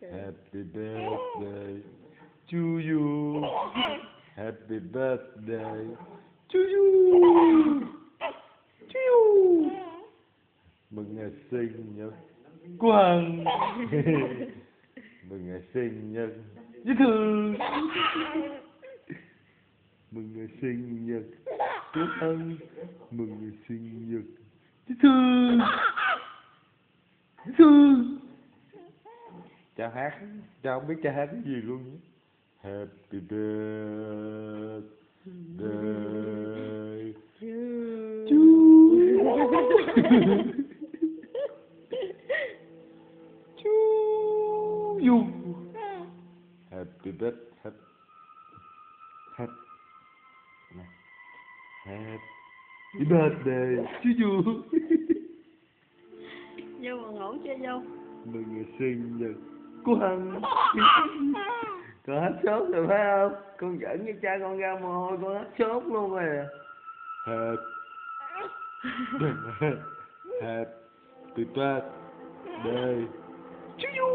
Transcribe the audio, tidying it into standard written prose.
Happy birthday to you. Happy birthday to you. To you. Mừng ngày sinh nhật của Hằng. Mừng ngày sinh nhật dễ thương. Mừng ngày sinh nhật của Hằng. Mừng ngày sinh nhật dễ thương. Dễ thương. Chào hát, chào không biết cha hát cái gì luôn nhé. Happy birthday to you. Happy birthday. Happy birthday to you. Vô mà ngủ chưa vô? Mừng ngày sinh nhật của Hằng. Con hết sốt rồi phải không? Con giỡn với cha con ra mồ hôi con hết sốt luôn rồi. Happy birthday to you.